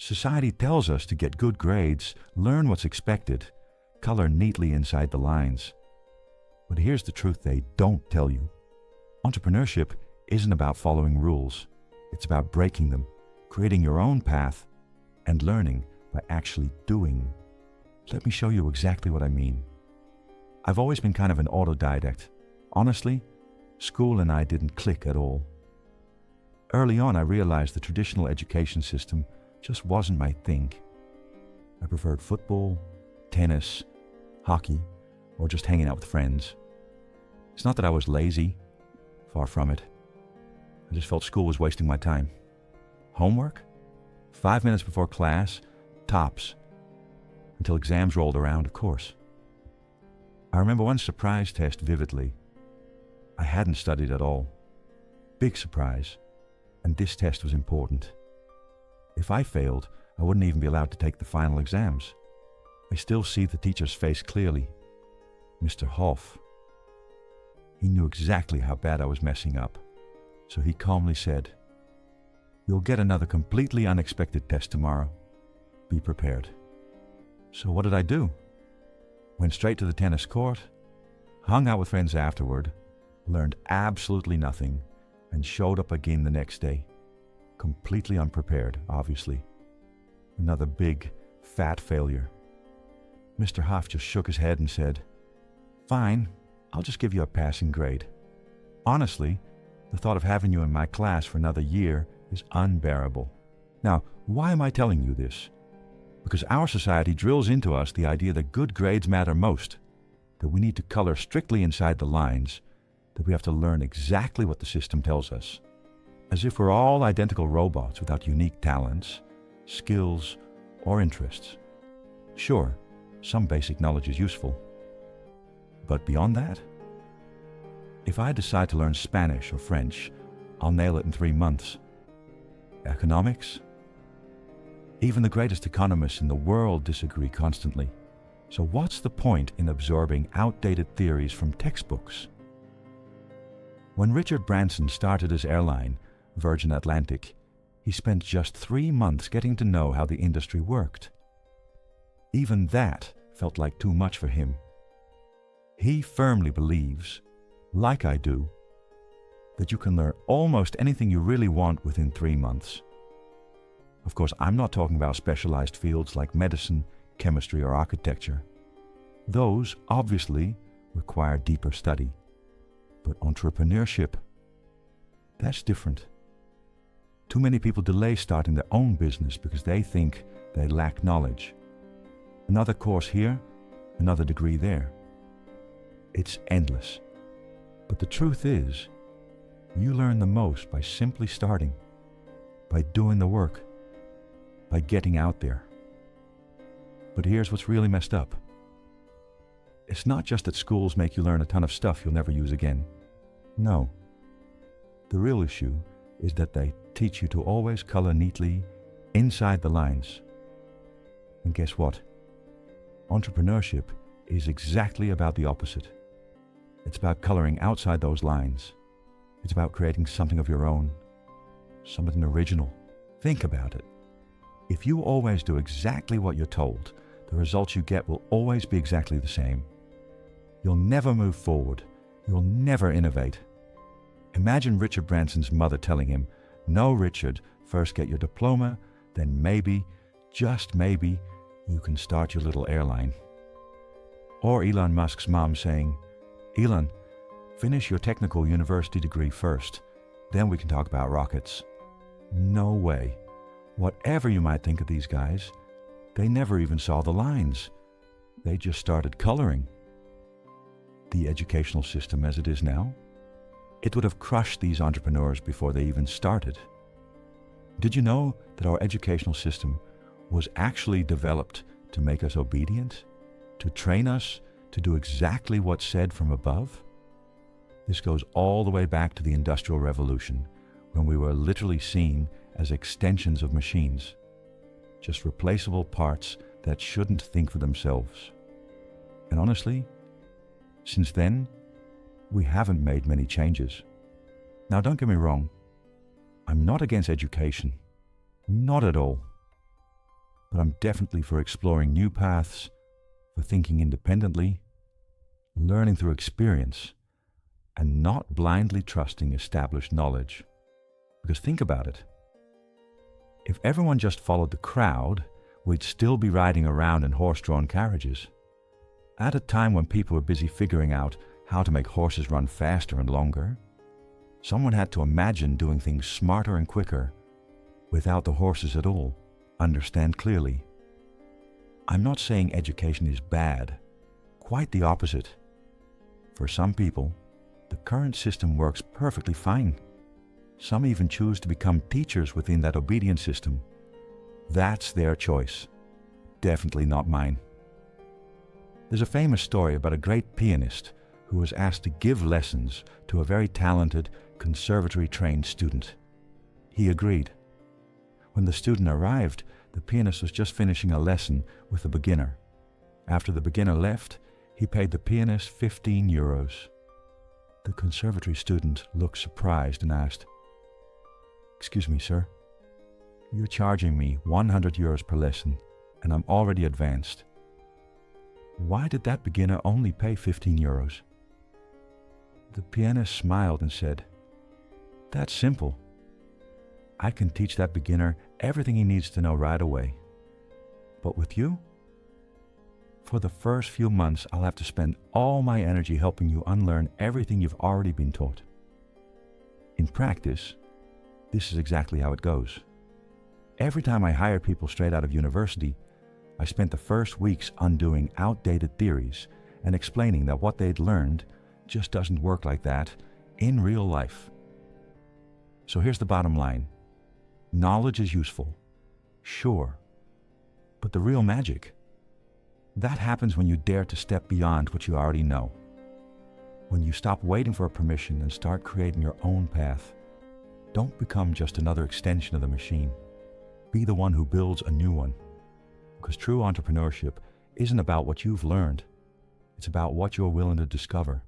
Society tells us to get good grades, learn what's expected, color neatly inside the lines. But here's the truth they don't tell you. Entrepreneurship isn't about following rules. It's about breaking them, creating your own path, and learning by actually doing. Let me show you exactly what I mean. I've always been kind of an autodidact. Honestly, school and I didn't click at all. Early on, I realized the traditional education system just wasn't my thing. I preferred football, tennis, hockey, or just hanging out with friends. It's not that I was lazy, far from it. I just felt school was wasting my time. Homework? 5 minutes before class, tops. Until exams rolled around, of course. I remember one surprise test vividly. I hadn't studied at all. Big surprise. And this test was important. If I failed, I wouldn't even be allowed to take the final exams. I still see the teacher's face clearly. Mr. Hoff. He knew exactly how bad I was messing up. So he calmly said, "You'll get another completely unexpected test tomorrow. Be prepared." So what did I do? Went straight to the tennis court, hung out with friends afterward, learned absolutely nothing, and showed up again the next day. Completely unprepared, obviously. Another big, fat failure. Mr. Hoff just shook his head and said, "Fine, I'll just give you a passing grade. Honestly, the thought of having you in my class for another year is unbearable." Now, why am I telling you this? Because our society drills into us the idea that good grades matter most, that we need to color strictly inside the lines, that we have to learn exactly what the system tells us, as if we're all identical robots without unique talents, skills, or interests. Sure, some basic knowledge is useful. But beyond that? If I decide to learn Spanish or French, I'll nail it in 3 months. Economics? Even the greatest economists in the world disagree constantly. So what's the point in absorbing outdated theories from textbooks? When Richard Branson started his airline, Virgin Atlantic, he spent just 3 months getting to know how the industry worked. Even that felt like too much for him. He firmly believes, like I do, that you can learn almost anything you really want within 3 months. Of course, I'm not talking about specialized fields like medicine, chemistry, or architecture. Those obviously require deeper study. But entrepreneurship, that's different. Too many people delay starting their own business because they think they lack knowledge. Another course here, another degree there. It's endless. But the truth is, you learn the most by simply starting, by doing the work, by getting out there. But here's what's really messed up. It's not just that schools make you learn a ton of stuff you'll never use again. No. The real issue is that they teach you to always color neatly inside the lines. And guess what? Entrepreneurship is exactly about the opposite. It's about coloring outside those lines. It's about creating something of your own, something original. Think about it. If you always do exactly what you're told, the results you get will always be exactly the same. You'll never move forward. You'll never innovate. Imagine Richard Branson's mother telling him, "No, Richard, first get your diploma, then maybe, just maybe, you can start your little airline." Or Elon Musk's mom saying, "Elon, finish your technical university degree first, then we can talk about rockets." No way. Whatever you might think of these guys, they never even saw the lines. They just started coloring. The educational system as it is now, it would have crushed these entrepreneurs before they even started. Did you know that our educational system was actually developed to make us obedient, to train us to do exactly what's said from above? This goes all the way back to the Industrial Revolution, when we were literally seen as extensions of machines, just replaceable parts that shouldn't think for themselves. And honestly, since then, we haven't made many changes. Now, don't get me wrong. I'm not against education. Not at all. but I'm definitely for exploring new paths, for thinking independently, learning through experience, and not blindly trusting established knowledge. Because think about it. If everyone just followed the crowd, we'd still be riding around in horse-drawn carriages. At a time when people were busy figuring out how to make horses run faster and longer, someone had to imagine doing things smarter and quicker without the horses at all. Understand clearly. I'm not saying education is bad. Quite the opposite. For some people, the current system works perfectly fine. Some even choose to become teachers within that obedience system. That's their choice. Definitely not mine. There's a famous story about a great pianist who was asked to give lessons to a very talented, conservatory-trained student. He agreed. When the student arrived, the pianist was just finishing a lesson with a beginner. After the beginner left, he paid the pianist 15 euros. The conservatory student looked surprised and asked, "Excuse me, sir. You're charging me 100 euros per lesson, and I'm already advanced. Why did that beginner only pay 15 euros? The pianist smiled and said, "That's simple. I can teach that beginner everything he needs to know right away. But with you, for the first few months, I'll have to spend all my energy helping you unlearn everything you've already been taught." In practice, this is exactly how it goes. Every time I hired people straight out of university, I spent the first weeks undoing outdated theories and explaining that what they'd learned just doesn't work like that in real life. So here's the bottom line. Knowledge is useful, sure, but the real magic, that happens when you dare to step beyond what you already know. When you stop waiting for permission and start creating your own path. Don't become just another extension of the machine. Be the one who builds a new one. Because true entrepreneurship isn't about what you've learned. It's about what you're willing to discover.